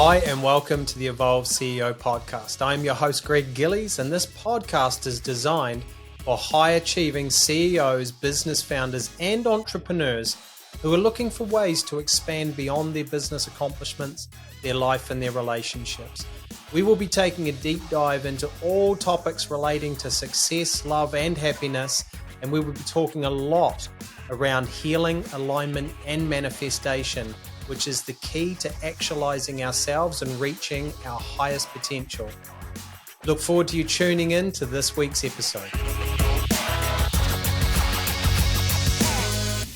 Hi, and welcome to the Evolve CEO podcast. I'm your host, Greg Gillies, and this podcast is designed for high-achieving CEOs, business founders, and entrepreneurs who are looking for ways to expand beyond their business accomplishments, their life, and their relationships. We will be taking a deep dive into all topics relating to success, love, and happiness, and we will be talking a lot around healing, alignment, and manifestation, which is the key to actualizing ourselves and reaching our highest potential. Look forward to you tuning in to this week's episode.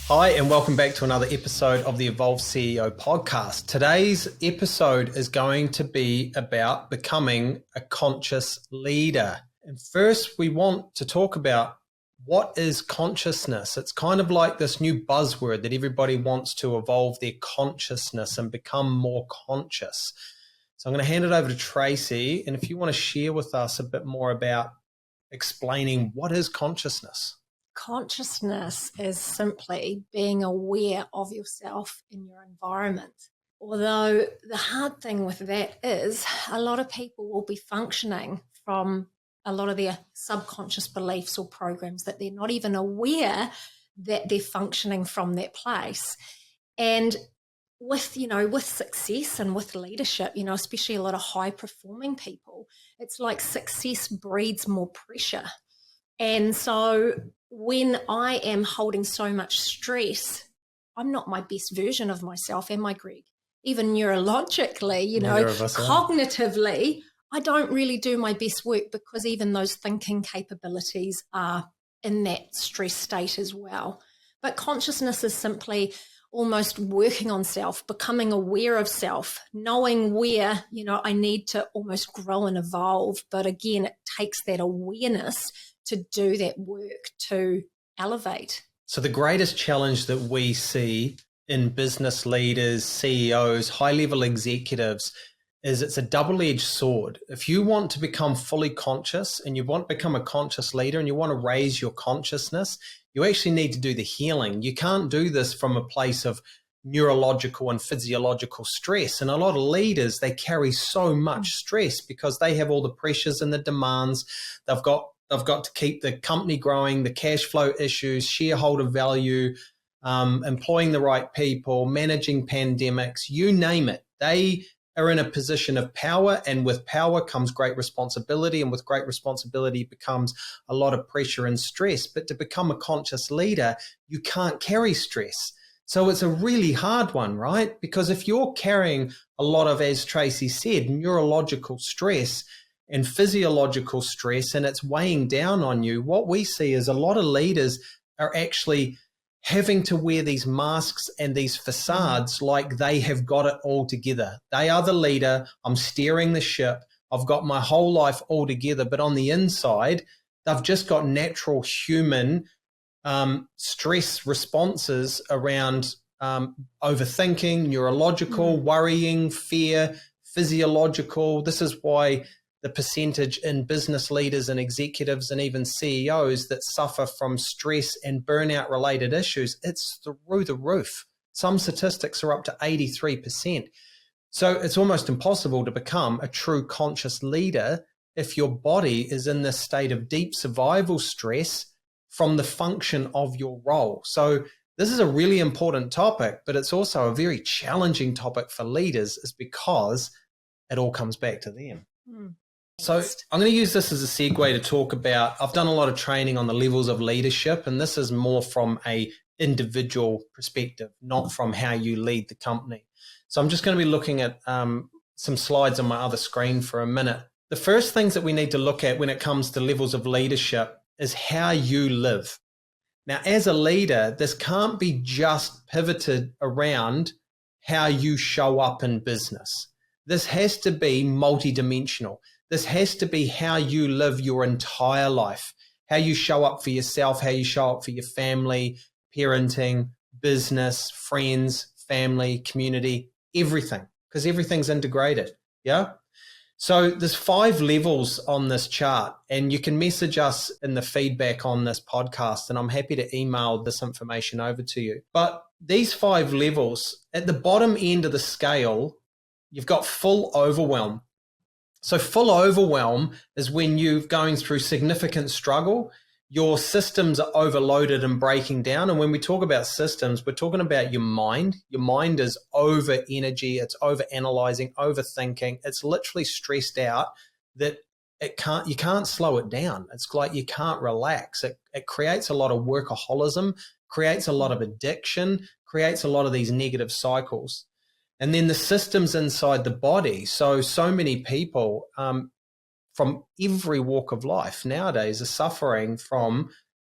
Hi, and welcome back to another episode of the Evolve CEO podcast. Today's episode is going to be about becoming a conscious leader. And first, we want to talk about what is consciousness. It's kind of like this new buzzword that everybody wants to evolve their consciousness and become more conscious. So I'm going to hand it over to Tracey. And if you want to share with us a bit more about explaining what is consciousness. Consciousness is simply being aware of yourself in your environment. Although the hard thing with that is a lot of people will be functioning from a lot of their subconscious beliefs or programs that they're not even aware that they're functioning from that place. And with success and with leadership, especially a lot of high performing people, it's like success breeds more pressure. And so when I am holding so much stress, I'm not my best version of myself, am I, Greg? Even neurologically, cognitively, I don't really do my best work because even those thinking capabilities are in that stress state as well. But consciousness is simply almost working on self, becoming aware of self, knowing where, I need to almost grow and evolve. But again, it takes that awareness to do that work to elevate. So the greatest challenge that we see in business leaders, CEOs, high-level executives is it's a double-edged sword. If you want to become fully conscious and you want to become a conscious leader and you want to raise your consciousness, you actually need to do the healing. You can't do this from a place of neurological and physiological stress. And a lot of leaders, they carry so much stress because they have all the pressures and the demands. They've got to keep the company growing, the cash flow issues, shareholder value, employing the right people, managing pandemics, you name it. They are in a position of power, and with power comes great responsibility, and with great responsibility becomes a lot of pressure and stress. But to become a conscious leader, you can't carry stress. So it's a really hard one, right? Because if you're carrying a lot of, as Tracey said, neurological stress and physiological stress, and it's weighing down on you, what we see is a lot of leaders are actually having to wear these masks and these facades like they have got it all together. They are the leader. I'm steering the ship. I've got my whole life all together. But on the inside, they've just got natural human stress responses around overthinking, neurological, worrying, fear, physiological. This is why the percentage in business leaders and executives and even CEOs that suffer from stress and burnout related issues, it's through the roof. Some statistics are up to 83%. So it's almost impossible to become a true conscious leader if your body is in this state of deep survival stress from the function of your role. So this is a really important topic, but it's also a very challenging topic for leaders, is because it all comes back to them. So I'm going to use this as a segue to talk about, I've done a lot of training on the levels of leadership, and this is more from a individual perspective, not from how you lead the company. So I'm just going to be looking at some slides on my other screen for a minute. The first things that we need to look at when it comes to levels of leadership is how you live. Now, as a leader, this can't be just pivoted around how you show up in business. This has to be multidimensional. This has to be how you live your entire life, how you show up for yourself, how you show up for your family, parenting, business, friends, family, community, everything, because everything's integrated. Yeah. So there's 5 levels on this chart, and you can message us in the feedback on this podcast, and I'm happy to email this information over to you. But these 5 levels, at the bottom end of the scale you've got full overwhelm. So full overwhelm is when you're going through significant struggle, your systems are overloaded and breaking down. And when we talk about systems, we're talking about your mind. Your mind is over energy, it's over analyzing, overthinking. It's literally stressed out that you can't slow it down. It's like you can't relax. It creates a lot of workaholism, creates a lot of addiction, creates a lot of these negative cycles. And then the systems inside the body. So many people from every walk of life nowadays are suffering from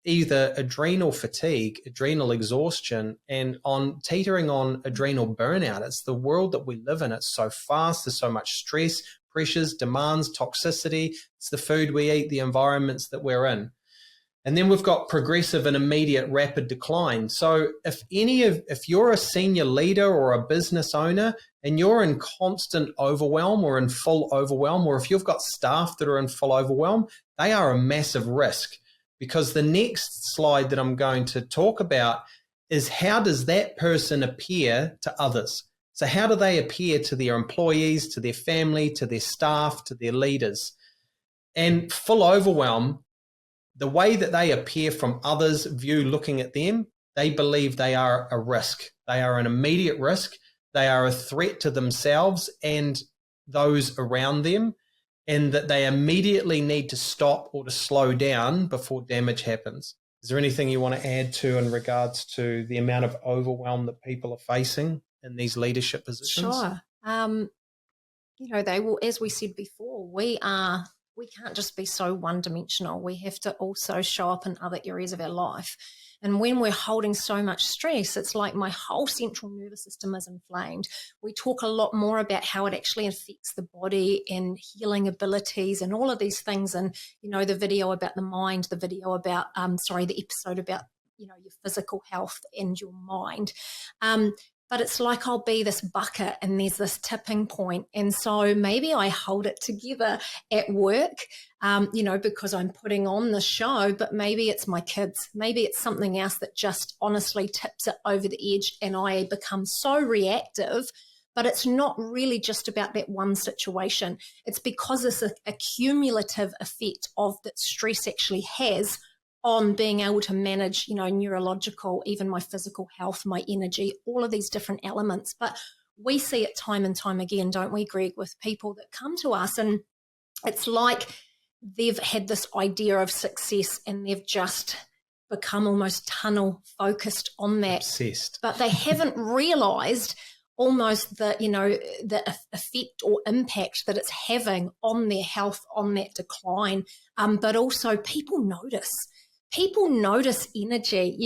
either adrenal fatigue, adrenal exhaustion, and teetering on adrenal burnout. It's the world that we live in. It's so fast. There's so much stress, pressures, demands, toxicity. It's the food we eat, the environments that we're in. And then we've got progressive and immediate rapid decline. So if you're a senior leader or a business owner and you're in constant overwhelm or in full overwhelm, or if you've got staff that are in full overwhelm, they are a massive risk, because the next slide that I'm going to talk about is how does that person appear to others? So how do they appear to their employees, to their family, to their staff, to their leaders? And full overwhelm, the way that they appear from others' view looking at them, they believe they are a risk. They are an immediate risk. They are a threat to themselves and those around them, and that they immediately need to stop or to slow down before damage happens. Is there anything you want to add to in regards to the amount of overwhelm that people are facing in these leadership positions? Sure. They will, as we said before, we can't just be so one-dimensional. We have to also show up in other areas of our life. And when we're holding so much stress, it's like my whole central nervous system is inflamed. We talk a lot more about how it actually affects the body and healing abilities and all of these things. And, the video about the mind, the video about, the episode about, your physical health and your mind. But it's like I'll be this bucket and there's this tipping point. And so maybe I hold it together at work, because I'm putting on the show, but maybe it's my kids. Maybe it's something else that just honestly tips it over the edge and I become so reactive. But it's not really just about that one situation. It's because it's a cumulative effect of that stress actually has on being able to manage, neurological, even my physical health, my energy, all of these different elements. But we see it time and time again, don't we, Greg, with people that come to us, and it's like they've had this idea of success and they've just become almost tunnel focused on that. Obsessed. But they haven't realized almost the effect or impact that it's having on their health, on that decline. But also people notice. People notice energy.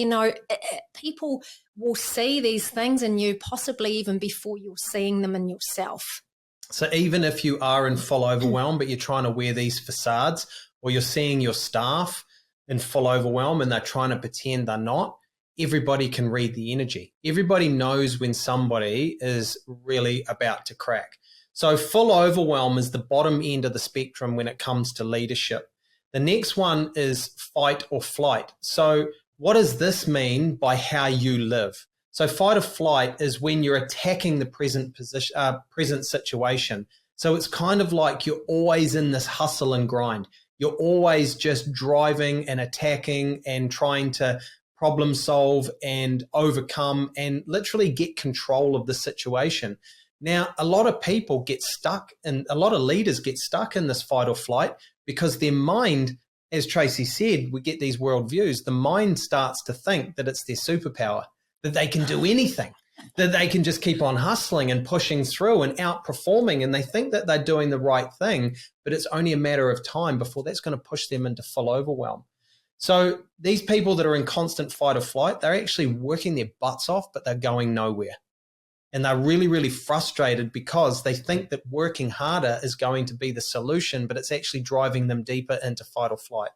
People will see these things in you possibly even before you're seeing them in yourself. So even if you are in full overwhelm, but you're trying to wear these facades, or you're seeing your staff in full overwhelm and they're trying to pretend they're not, everybody can read the energy. Everybody knows when somebody is really about to crack. So full overwhelm is the bottom end of the spectrum when it comes to leadership. The next one is fight or flight. So what does this mean by how you live? So fight or flight is when you're attacking the present situation. So it's kind of like you're always in this hustle and grind. You're always just driving and attacking and trying to problem solve and overcome and literally get control of the situation. Now, a lot of people get stuck, and a lot of leaders get stuck in this fight or flight because their mind, as Tracey said, we get these worldviews. The mind starts to think that it's their superpower, that they can do anything, that they can just keep on hustling and pushing through and outperforming. And they think that they're doing the right thing, but it's only a matter of time before that's going to push them into full overwhelm. So these people that are in constant fight or flight, they're actually working their butts off, but they're going nowhere. And they're really, really frustrated because they think that working harder is going to be the solution, but it's actually driving them deeper into fight or flight.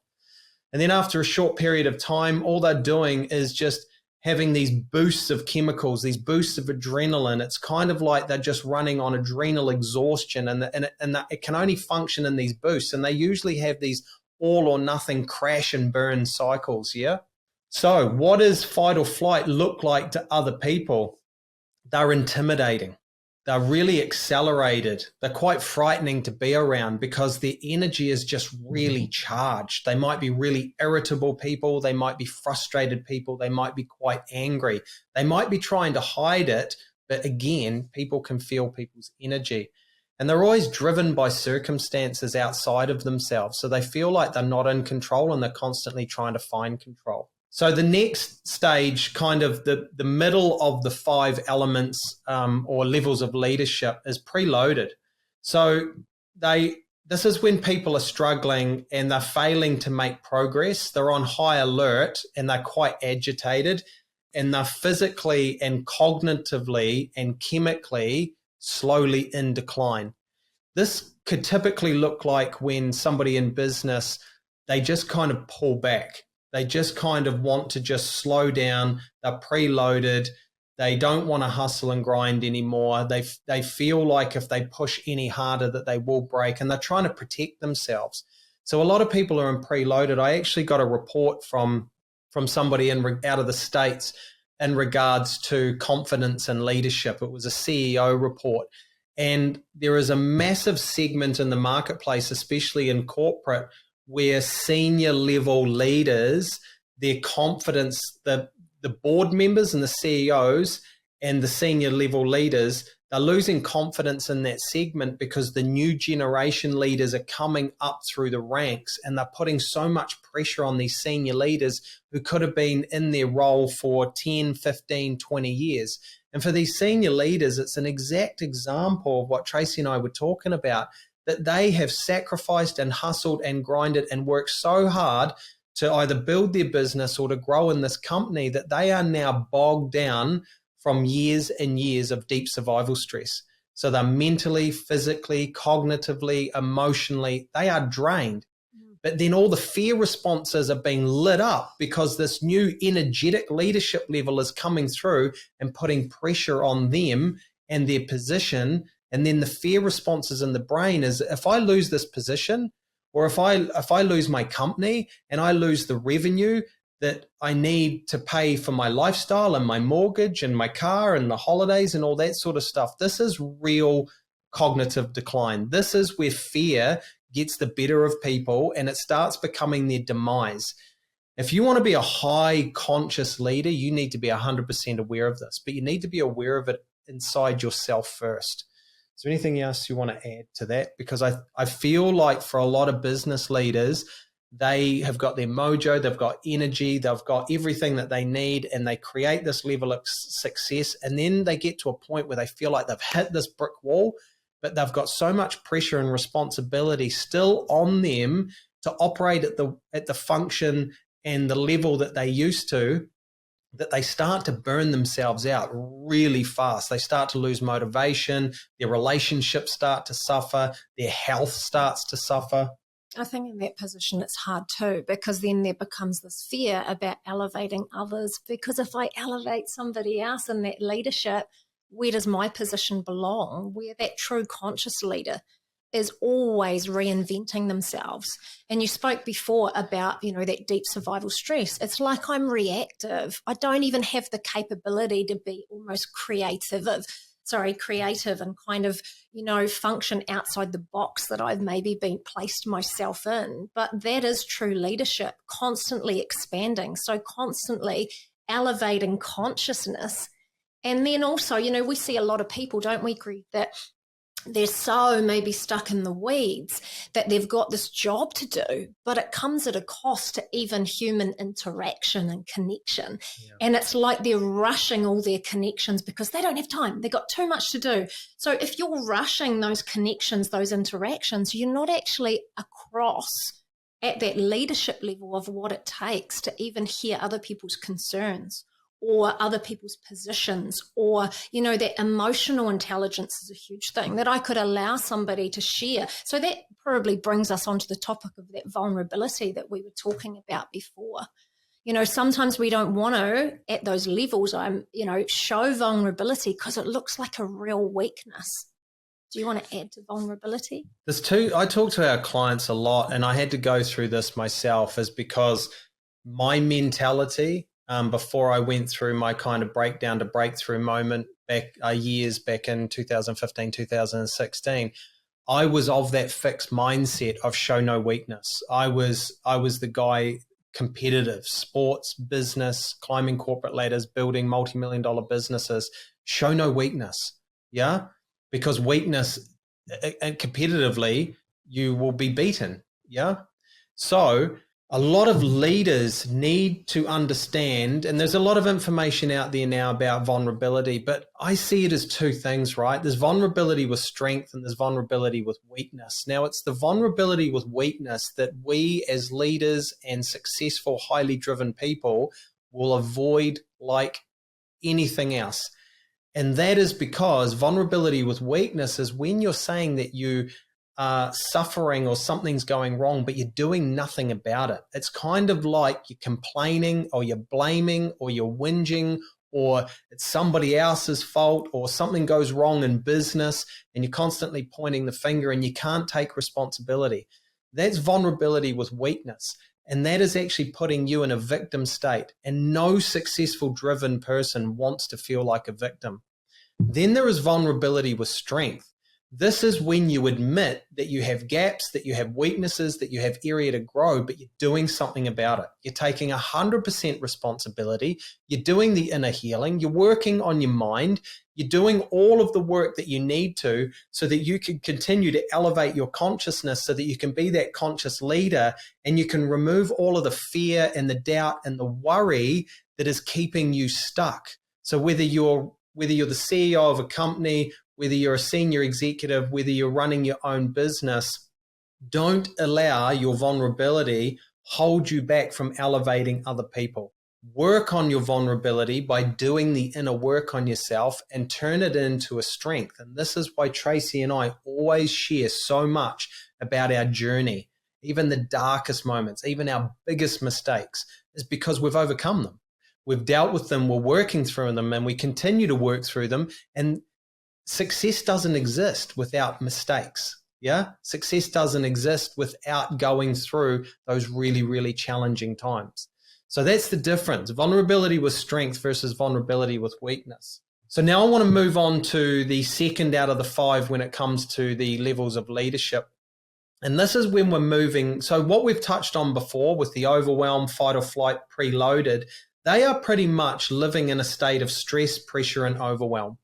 And then after a short period of time, all they're doing is just having these boosts of chemicals, these boosts of adrenaline. It's kind of like they're just running on adrenal exhaustion, and it can only function in these boosts. And they usually have these all or nothing crash and burn cycles, yeah? So what does fight or flight look like to other people? They're intimidating. they're really accelerated. They're quite frightening to be around because their energy is just really charged. They might be really irritable people. They might be frustrated people. They might be quite angry. They might be trying to hide it, but again, people can feel people's energy. And they're always driven by circumstances outside of themselves. So they feel like they're not in control and they're constantly trying to find control. So the next stage, kind of the middle of the 5 elements or levels of leadership, is preloaded. So this is when people are struggling and they're failing to make progress. They're on high alert and they're quite agitated, and they're physically and cognitively and chemically slowly in decline. This could typically look like when somebody in business, they just kind of pull back. They just kind of want to just slow down. They're preloaded. They don't want to hustle and grind anymore. They feel like if they push any harder that they will break, and they're trying to protect themselves. So a lot of people are in preloaded. I actually got a report from somebody out of the States in regards to confidence and leadership. It was a CEO report. And there is a massive segment in the marketplace, especially in corporate, where senior level leaders, their confidence, the board members and the CEOs and the senior level leaders, they're losing confidence in that segment because the new generation leaders are coming up through the ranks, and they're putting so much pressure on these senior leaders who could have been in their role for 10, 15, 20 years. And for these senior leaders, it's an exact example of what Tracey and I were talking about, that they have sacrificed and hustled and grinded and worked so hard to either build their business or to grow in this company that they are now bogged down from years and years of deep survival stress. So they're mentally, physically, cognitively, emotionally, they are drained. But then all the fear responses are being lit up because this new energetic leadership level is coming through and putting pressure on them and their position. And then the fear responses in the brain is, if I lose this position, or if I lose my company and I lose the revenue that I need to pay for my lifestyle and my mortgage and my car and the holidays and all that sort of stuff, this is real cognitive decline. This is where fear gets the better of people and it starts becoming their demise. If you want to be a high conscious leader, you need to be 100% aware of this, but you need to be aware of it inside yourself first. Is there anything else you want to add to that? Because I feel like for a lot of business leaders, they have got their mojo, they've got energy, they've got everything that they need, and they create this level of success. And then they get to a point where they feel like they've hit this brick wall, but they've got so much pressure and responsibility still on them to operate at the function and the level that they used to, that they start to burn themselves out really fast. They start to lose motivation, their relationships start to suffer, their health starts to suffer. I think in that position it's hard too, because then there becomes this fear about elevating others, because if I elevate somebody else in that leadership, where does my position belong? Where that true conscious leader is always reinventing themselves. And you spoke before about, that deep survival stress. It's like I'm reactive. I don't even have the capability to be almost creative and kind of, function outside the box that I've maybe been placed myself in. But that is true leadership, constantly expanding. So constantly elevating consciousness. And then also, we see a lot of people, don't we, Greg, that they're so maybe stuck in the weeds that they've got this job to do, but it comes at a cost to even human interaction and connection. Yeah. And it's like they're rushing all their connections because they don't have time. They've got too much to do. So if you're rushing those connections, those interactions, you're not actually across at that leadership level of what it takes to even hear other people's concerns or other people's positions, or, that emotional intelligence is a huge thing that I could allow somebody to share. So that probably brings us onto the topic of that vulnerability that we were talking about before. Sometimes we don't want to, at those levels, show vulnerability because it looks like a real weakness. Do you want to add to vulnerability? I talk to our clients a lot, and I had to go through this myself, is because my mentality before I went through my kind of breakdown to breakthrough moment back years back in 2015, 2016, I was of that fixed mindset of show no weakness. I was the guy, competitive, sports, business, climbing corporate ladders, building multi-million-dollar businesses, show no weakness. Yeah. Because weakness, competitively, you will be beaten. Yeah. So a lot of leaders need to understand, and there's a lot of information out there now about vulnerability, but I see it as two things, right? There's vulnerability with strength and there's vulnerability with weakness. Now, it's the vulnerability with weakness that we as leaders and successful, highly driven people will avoid like anything else. And that is because vulnerability with weakness is when you're saying that you are suffering or something's going wrong, but you're doing nothing about it. It's kind of like you're complaining or you're blaming or you're whinging or it's somebody else's fault or something goes wrong in business and you're constantly pointing the finger and you can't take responsibility. That's vulnerability with weakness. And that is actually putting you in a victim state. And no successful driven person wants to feel like a victim. Then there is vulnerability with strength. This is when you admit that you have gaps, that you have weaknesses, that you have area to grow, but you're doing something about it. You're taking 100% responsibility. You're doing the inner healing. You're working on your mind. You're doing all of the work that you need to so that you can continue to elevate your consciousness so that you can be that conscious leader and you can remove all of the fear and the doubt and the worry that is keeping you stuck. So whether you're the CEO of a company, whether you're a senior executive, whether you're running your own business, don't allow your vulnerability hold you back from elevating other people. Work on your vulnerability by doing the inner work on yourself and turn it into a strength. And this is why Tracey and I always share so much about our journey, even the darkest moments, even our biggest mistakes, is because we've overcome them. We've dealt with them, we're working through them, and we continue to work through them. And success doesn't exist without mistakes. Yeah. Success doesn't exist without going through those really, really challenging times. So that's the difference. Vulnerability with strength versus vulnerability with weakness. So now I want to move on to the second out of the 5 when it comes to the levels of leadership. And this is when we're moving. So what we've touched on before with the overwhelm, fight or flight, preloaded, they are pretty much living in a state of stress, pressure, and overwhelm.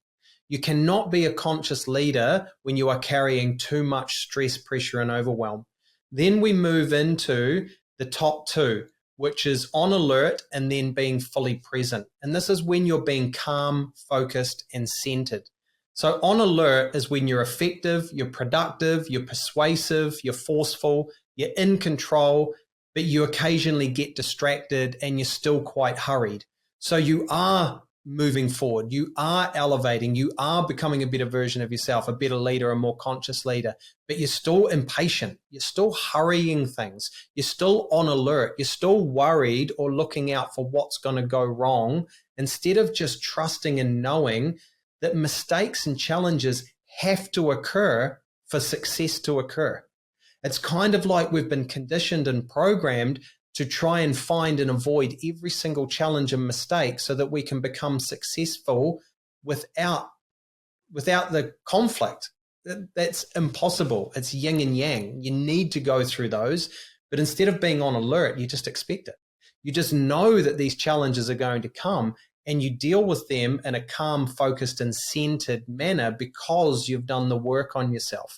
You cannot be a conscious leader when you are carrying too much stress, pressure, and overwhelm. Then we move into the top 2, which is on alert and then being fully present. And this is when you're being calm, focused, and centered. So on alert is when you're effective, you're productive, you're persuasive, you're forceful, you're in control, but you occasionally get distracted and you're still quite hurried. So you are moving forward, you are elevating, you are becoming a better version of yourself, a better leader, a more conscious leader, but you're still impatient, you're still hurrying things, you're still on alert, you're still worried or looking out for what's going to go wrong, instead of just trusting and knowing that mistakes and challenges have to occur for success to occur. It's kind of like we've been conditioned and programmed to try and find and avoid every single challenge and mistake so that we can become successful without the conflict. That's impossible. It's yin and yang. You need to go through those, but instead of being on alert, you just expect it. You just know that these challenges are going to come and you deal with them in a calm, focused, and centered manner because you've done the work on yourself.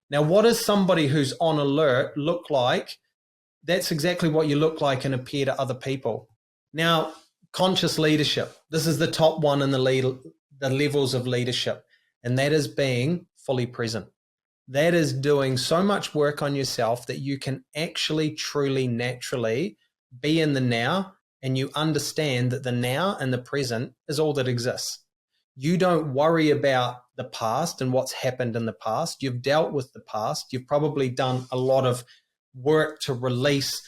Now, what does somebody who's on alert look like? That's exactly what you look like and appear to other people. Now, conscious leadership. This is the top one in the levels of leadership, and that is being fully present. That is doing so much work on yourself that you can actually, truly, naturally be in the now, and you understand that the now and the present is all that exists. You don't worry about the past and what's happened in the past. You've dealt with the past. You've probably done a lot of work to release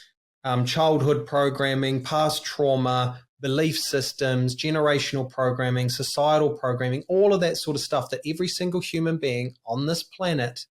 childhood programming, past trauma, belief systems, generational programming, societal programming, all of that sort of stuff that every single human being on this planet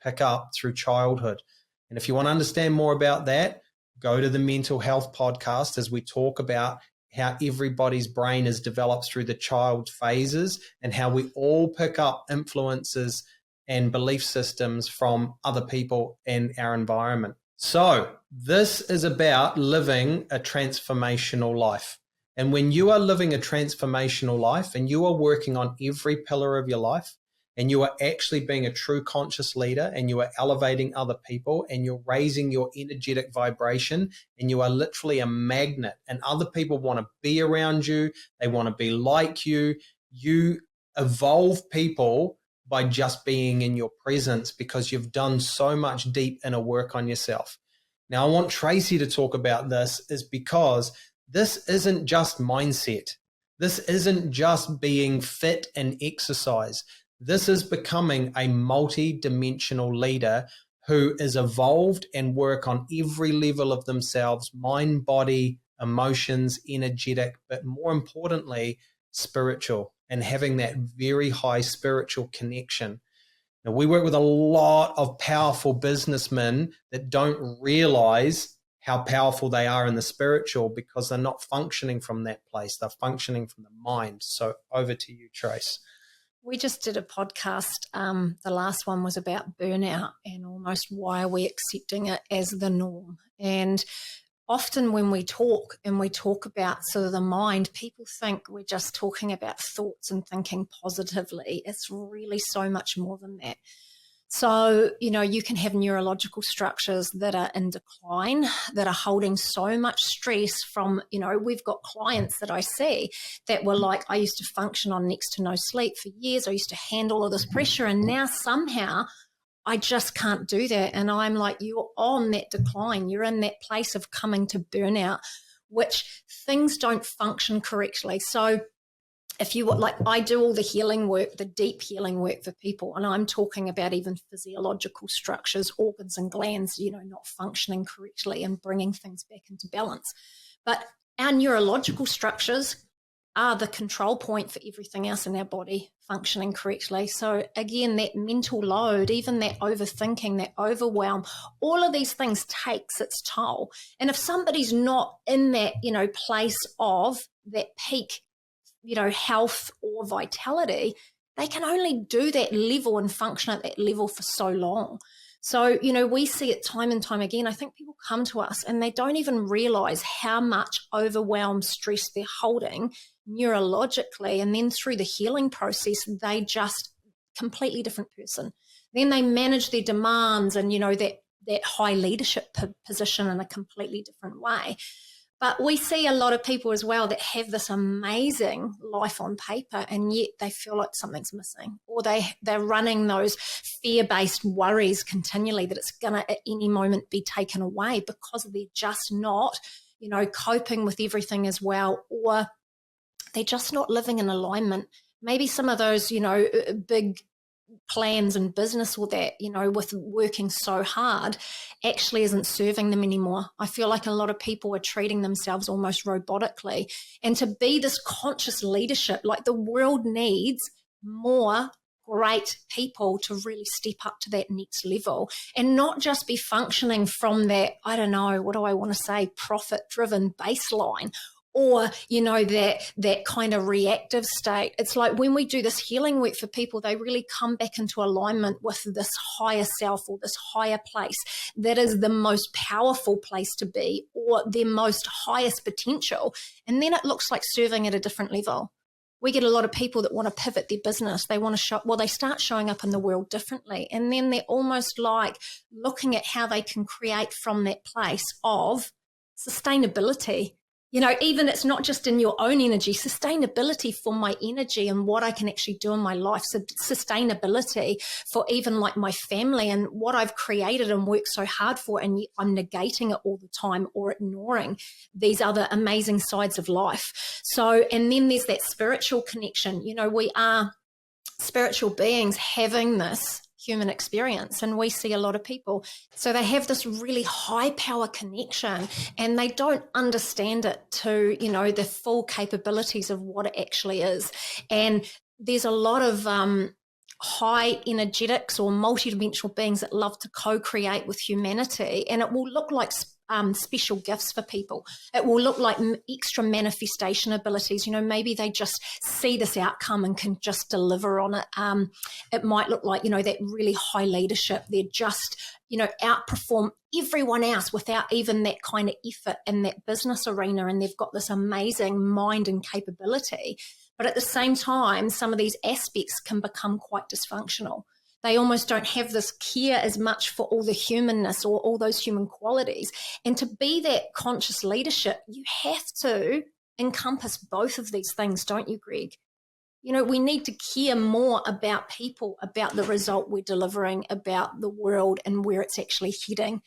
pick up through childhood. And if you want to understand more about that, go to the Mental Health podcast as we talk about how everybody's brain is developed through the child phases and how we all pick up influences and belief systems from other people and our environment. So this is about living a transformational life. And when you are living a transformational life and you are working on every pillar of your life, and you are actually being a true conscious leader, and you are elevating other people, and you're raising your energetic vibration, and you are literally a magnet, and other people want to be around you, they want to be like you. You evolve people by just being in your presence because you've done so much deep inner work on yourself. Now, I want Tracey to talk about this is because this isn't just mindset. This isn't just being fit and exercise. This is becoming a multi-dimensional leader who is evolved and work on every level of themselves, mind, body, emotions, energetic, but more importantly, spiritual, and having that very high spiritual connection. Now, we work with a lot of powerful businessmen that don't realize how powerful they are in the spiritual because they're not functioning from that place. They're functioning from the mind. So over to you, Trace. We just did a podcast. The last one was about burnout and almost why are we accepting it as the norm. And often when we talk about sort of the mind, people think we're just talking about thoughts and thinking positively. It's really so much more than that. So, you can have neurological structures that are in decline, that are holding so much stress from, we've got clients that I see that were like, I used to function on next to no sleep for years. I used to handle all this pressure. And now somehow I just can't do that. And I'm like, you're on that decline. You're in that place of coming to burnout, which things don't function correctly. So if you like, I do all the healing work, the deep healing work for people, and I'm talking about even physiological structures, organs and glands, not functioning correctly and bringing things back into balance. But our neurological structures are the control point for everything else in our body functioning correctly. So again, that mental load, even that overthinking, that overwhelm, all of these things takes its toll. And if somebody's not in that, place of that peak health or vitality, they can only do that level and function at that level for so long. So, we see it time and time again. I think people come to us and they don't even realize how much overwhelmed stress they're holding neurologically. And then through the healing process, they just completely different person. Then they manage their demands and, that high leadership position in a completely different way. But we see a lot of people as well that have this amazing life on paper and yet they feel like something's missing, or they're running those fear-based worries continually that it's going to at any moment be taken away because they're just not, coping with everything as well, or they're just not living in alignment. Maybe some of those, big plans and business or that, with working so hard actually isn't serving them anymore. I feel like a lot of people are treating themselves almost robotically. And to be this conscious leadership, like the world needs more great people to really step up to that next level and not just be functioning from that, I don't know, what do I want to say, profit-driven baseline, or, that kind of reactive state. It's like when we do this healing work for people, they really come back into alignment with this higher self or this higher place that is the most powerful place to be, or their most highest potential. And then it looks like serving at a different level. We get a lot of people that want to pivot their business. They want to they start showing up in the world differently. And then they're almost like looking at how they can create from that place of sustainability. Even it's not just in your own energy, sustainability for my energy and what I can actually do in my life. So sustainability for even like my family and what I've created and worked so hard for, and yet I'm negating it all the time or ignoring these other amazing sides of life. So, and then there's that spiritual connection. We are spiritual beings having this human experience, and we see a lot of people, so they have this really high power connection and they don't understand it to the full capabilities of what it actually is. And there's a lot of high energetics or multidimensional beings that love to co-create with humanity, and it will look like special gifts for people. It will look like extra manifestation abilities. Maybe they just see this outcome and can just deliver on it. It might look like, that really high leadership. They're just, outperform everyone else without even that kind of effort in that business arena. And they've got this amazing mind and capability. But at the same time, some of these aspects can become quite dysfunctional. They almost don't have this care as much for all the humanness or all those human qualities. And to be that conscious leadership, you have to encompass both of these things, don't you, Greg? We need to care more about people, about the result we're delivering, about the world and where it's actually heading.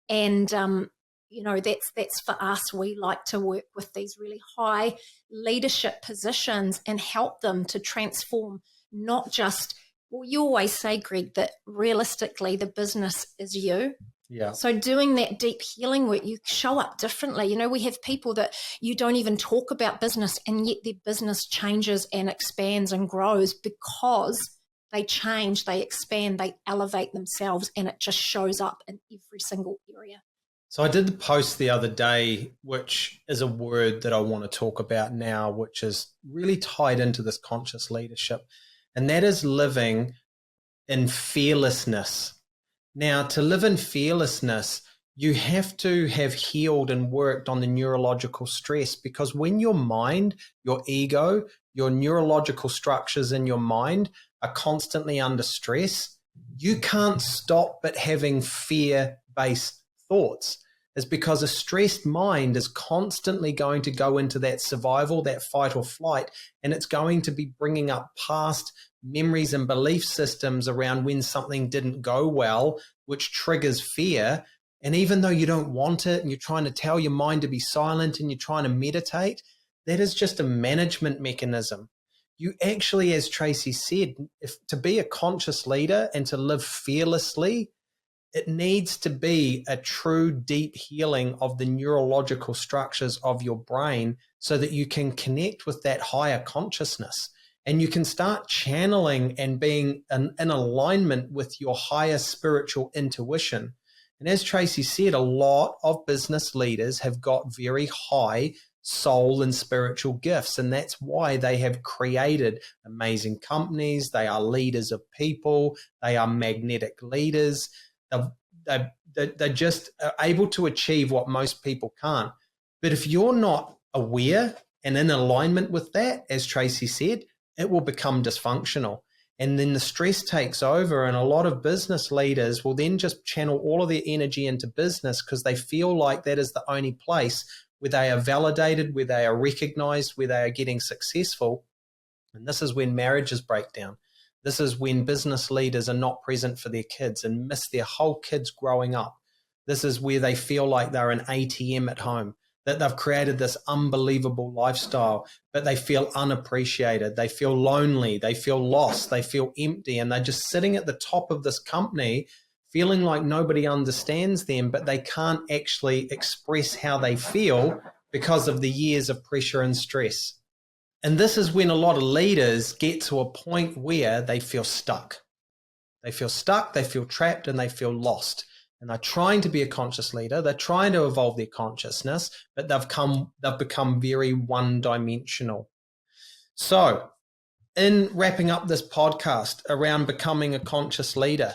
And, that's for us. We like to work with these really high leadership positions and help them to transform, not just, well, you always say, Greg, that realistically the business is you. Yeah. So doing that deep healing work, you show up differently. We have people that you don't even talk about business, and yet their business changes and expands and grows because they change, they expand, they elevate themselves, and it just shows up in every single area. So I did the post the other day, which is a word that I want to talk about now, which is really tied into this conscious leadership, and that is living in fearlessness. Now, to live in fearlessness, you have to have healed and worked on the neurological stress, because when your mind, your ego, your neurological structures in your mind are constantly under stress, you can't stop but having fear-based thoughts. Is because a stressed mind is constantly going to go into that survival, that fight or flight, and it's going to be bringing up past memories and belief systems around when something didn't go well, which triggers fear. And even though you don't want it and you're trying to tell your mind to be silent and you're trying to meditate, that is just a management mechanism. You actually, as Tracey said, to be a conscious leader and to live fearlessly, it needs to be a true deep healing of the neurological structures of your brain so that you can connect with that higher consciousness and you can start channeling and being in alignment with your higher spiritual intuition. And as Tracey said, a lot of business leaders have got very high soul and spiritual gifts, and that's why they have created amazing companies. They are leaders of people. They are magnetic leaders. They're just able to achieve what most people can't. But if you're not aware and in alignment with that, as Tracey said, it will become dysfunctional. And then the stress takes over, and a lot of business leaders will then just channel all of their energy into business because they feel like that is the only place where they are validated, where they are recognized, where they are getting successful. And this is when marriages break down. This is when business leaders are not present for their kids and miss their whole kids growing up. This is where they feel like they're an ATM at home, that they've created this unbelievable lifestyle, but they feel unappreciated. They feel lonely. They feel lost. They feel empty. And they're just sitting at the top of this company feeling like nobody understands them, but they can't actually express how they feel because of the years of pressure and stress. And this is when a lot of leaders get to a point where they feel stuck. They feel stuck, they feel trapped, and they feel lost. And they're trying to be a conscious leader. They're trying to evolve their consciousness, but they've become very one-dimensional. So in wrapping up this podcast around becoming a conscious leader,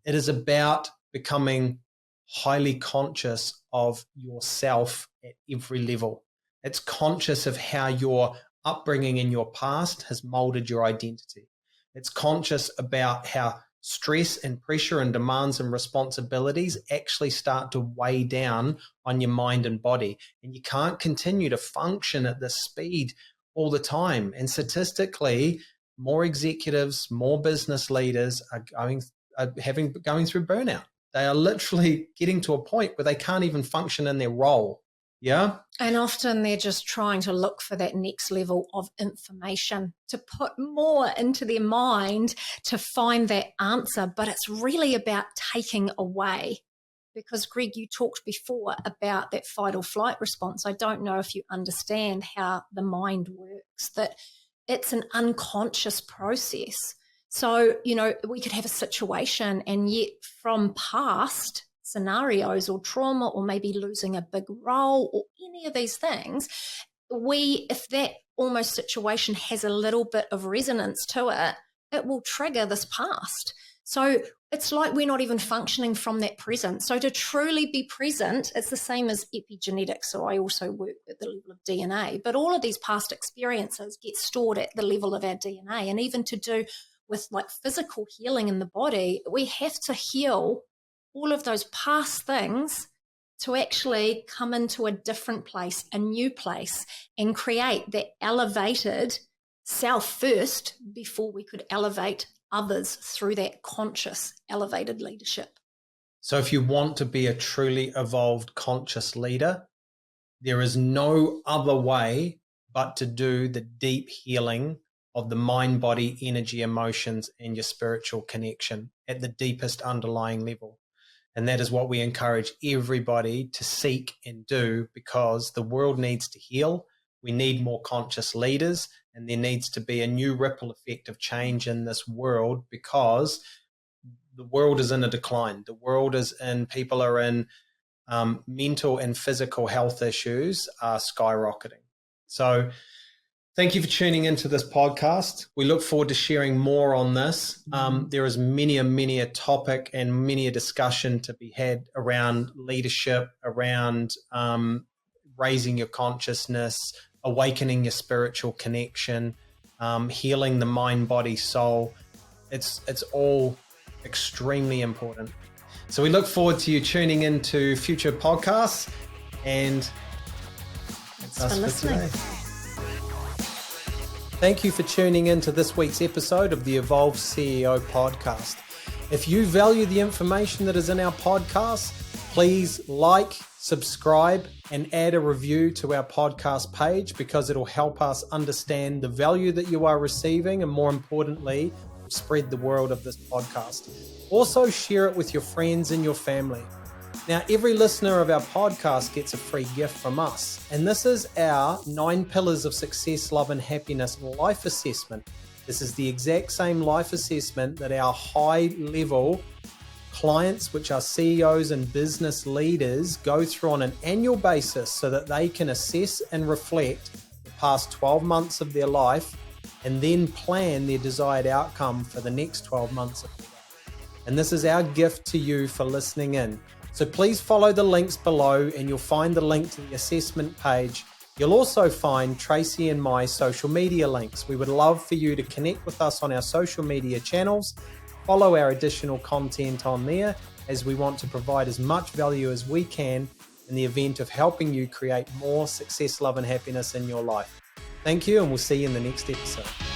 it is about becoming highly conscious of yourself at every level. It's conscious of how your upbringing in your past has molded your identity. It's conscious about how stress and pressure and demands and responsibilities actually start to weigh down on your mind and body. And you can't continue to function at this speed all the time. And statistically, more executives, more business leaders are going through burnout. They are literally getting to a point where they can't even function in their role. Yeah. And often they're just trying to look for that next level of information to put more into their mind to find that answer. But it's really about taking away. Because, Greg, you talked before about that fight or flight response. I don't know if you understand how the mind works, that it's an unconscious process. So, we could have a situation and yet from past, scenarios or trauma, or maybe losing a big role or any of these things, if that almost situation has a little bit of resonance to it, it will trigger this past. So it's like we're not even functioning from that present. So to truly be present, it's the same as epigenetics. So I also work at the level of DNA, but all of these past experiences get stored at the level of our DNA. And even to do with like physical healing in the body, we have to heal all of those past things to actually come into a different place, a new place, and create that elevated self first before we could elevate others through that conscious, elevated leadership. So if you want to be a truly evolved conscious leader, there is no other way but to do the deep healing of the mind, body, energy, emotions, and your spiritual connection at the deepest underlying level. And that is what we encourage everybody to seek and do, because the world needs to heal. We need more conscious leaders, and there needs to be a new ripple effect of change in this world, because the world is in a decline. The world is in, people are in mental and physical health issues are skyrocketing. So thank you for tuning into this podcast. We look forward to sharing more on this. There is many a topic and many a discussion to be had around leadership, around raising your consciousness, awakening your spiritual connection, healing the mind, body, soul. It's all extremely important. So we look forward to you tuning into future podcasts, and thanks for listening. Today. Thank you for tuning into this week's episode of the Evolve CEO podcast. If you value the information that is in our podcast, please like, subscribe, and add a review to our podcast page, because it'll help us understand the value that you are receiving, and more importantly, spread the word of this podcast. Also, share it with your friends and your family. Now, every listener of our podcast gets a free gift from us, and this is our 9 Pillars of Success, Love and Happiness life assessment. This is the exact same life assessment that our high-level clients, which are CEOs and business leaders, go through on an annual basis so that they can assess and reflect the past 12 months of their life and then plan their desired outcome for the next 12 months of their life. And this is our gift to you for listening in. So please follow the links below, and you'll find the link to the assessment page. You'll also find Tracey and my social media links. We would love for you to connect with us on our social media channels, follow our additional content on there, as we want to provide as much value as we can in the event of helping you create more success, love, and happiness in your life. Thank you, and we'll see you in the next episode.